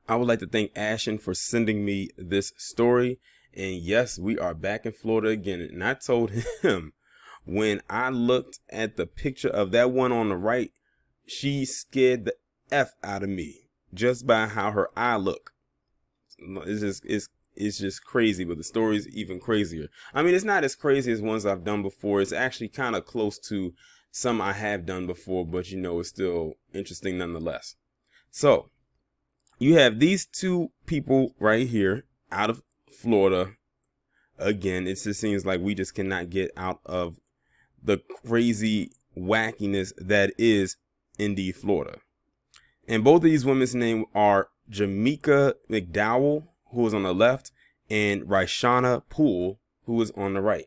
I would like to thank Ashen for sending me this story. And yes, we are back in Florida again. And I told him when I looked at the picture of that one on the right, she scared the F out of me just by how her eye looked. It's just crazy, but the story's even crazier. I mean, it's not as crazy as ones I've done before. It's actually kind of close to some I have done before, but it's still interesting nonetheless. So, you have these two people right here out of Florida. Again, it just seems like we just cannot get out of the crazy wackiness that is indeed Florida. And both of these women's names are Jymieka McDowell, who is on the left, and Ryshawnna Poole, who is on the right.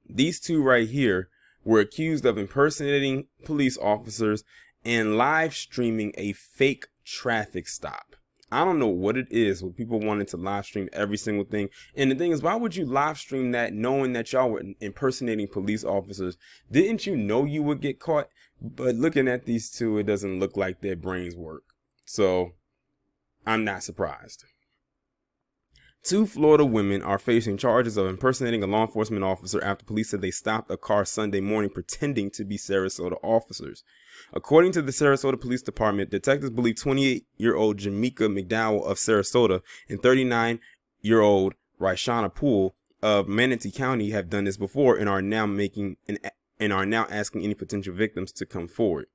These two right here were accused of impersonating police officers and live streaming a fake traffic stop. I don't know what it is with people wanting to live stream every single thing. And the thing is, why would you live stream that knowing that y'all were impersonating police officers? Didn't you know you would get caught? But looking at these two, it doesn't look like their brains work. So I'm not surprised. Two Florida women are facing charges of impersonating a law enforcement officer after police said they stopped a car Sunday morning pretending to be Sarasota officers. According to the Sarasota Police Department, detectives believe 28-year-old Jymieka McDowell of Sarasota and 39-year-old Ryshawnna Poole of Manatee County have done this before and are now asking any potential victims to come forward.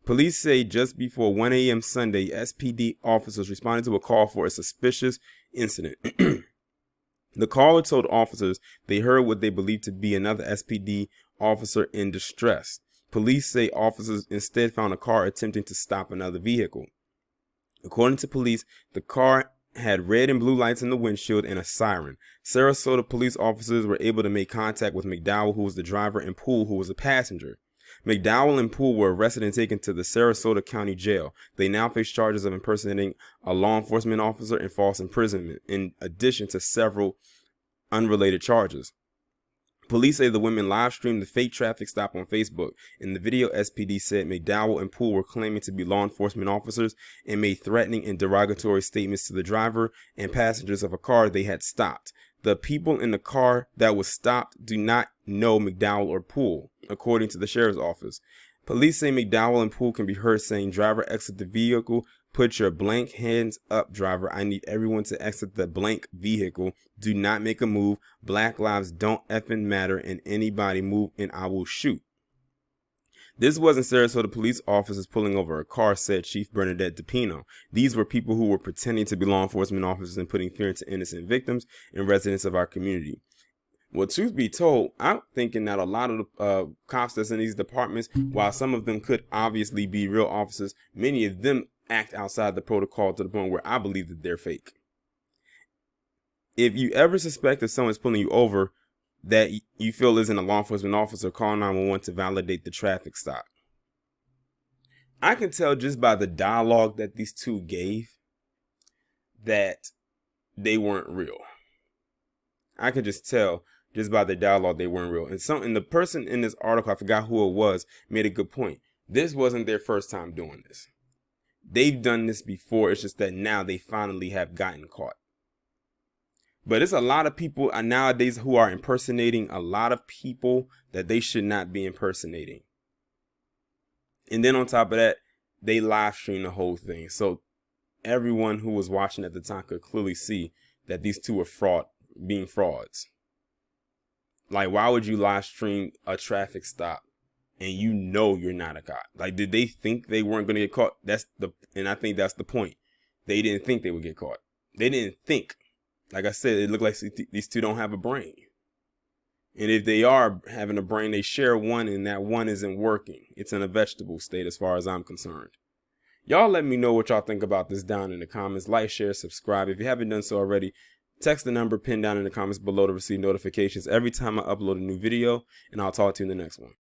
Police say just before 1 a.m. Sunday, SPD officers responded to a call for a suspicious incident. The caller told officers they heard what they believed to be another SPD officer in distress. Police say officers instead found a car attempting to stop another vehicle. According to police, the car had red and blue lights in the windshield and a siren. Sarasota police officers were able to make contact with McDowell, who was the driver, and Poole, who was a passenger. McDowell and Poole were arrested and taken to the Sarasota County Jail. They now face charges of impersonating a law enforcement officer and false imprisonment, in addition to several unrelated charges. Police say the women live streamed the fake traffic stop on Facebook. In the video, SPD said McDowell and Poole were claiming to be law enforcement officers and made threatening and derogatory statements to the driver and passengers of a car they had stopped. The people in the car that was stopped do not know McDowell or Poole, according to the sheriff's office. Police say McDowell and Poole can be heard saying, "Driver, exit the vehicle. Put your blank hands up, driver. I need everyone to exit the blank vehicle. Do not make a move. Black lives don't effing matter, and anybody move and I will shoot." This wasn't Sarasota police officers pulling over a car, said Chief Bernadette DePino. These were people who were pretending to be law enforcement officers and putting fear into innocent victims and residents of our community. Well, truth be told, I'm thinking that a lot of the cops that's in these departments, while some of them could obviously be real officers, many of them act outside the protocol to the point where I believe that they're fake. If you ever suspect that someone's pulling you over that you feel isn't a law enforcement officer, call 911 to validate the traffic stop. I can tell just by the dialogue that these two gave that they weren't real. I could just tell just by the dialogue they weren't real. And the person in this article, I forgot who it was, made a good point. This wasn't their first time doing this. They've done this before. It's just that now they finally have gotten caught. But it's a lot of people nowadays who are impersonating a lot of people that they should not be impersonating. And then on top of that, they live stream the whole thing. So everyone who was watching at the time could clearly see that these two are being frauds. Like, why would you live stream a traffic stop and you know you're not a cop? Like, did they think they weren't going to get caught? And I think that's the point. They didn't think they would get caught. They didn't think. Like I said, it looked like these two don't have a brain. And if they are having a brain, they share one, and that one isn't working. It's in a vegetable state as far as I'm concerned. Y'all let me know what y'all think about this down in the comments. Like, share, subscribe. If you haven't done so already, text the number pinned down in the comments below to receive notifications every time I upload a new video, and I'll talk to you in the next one.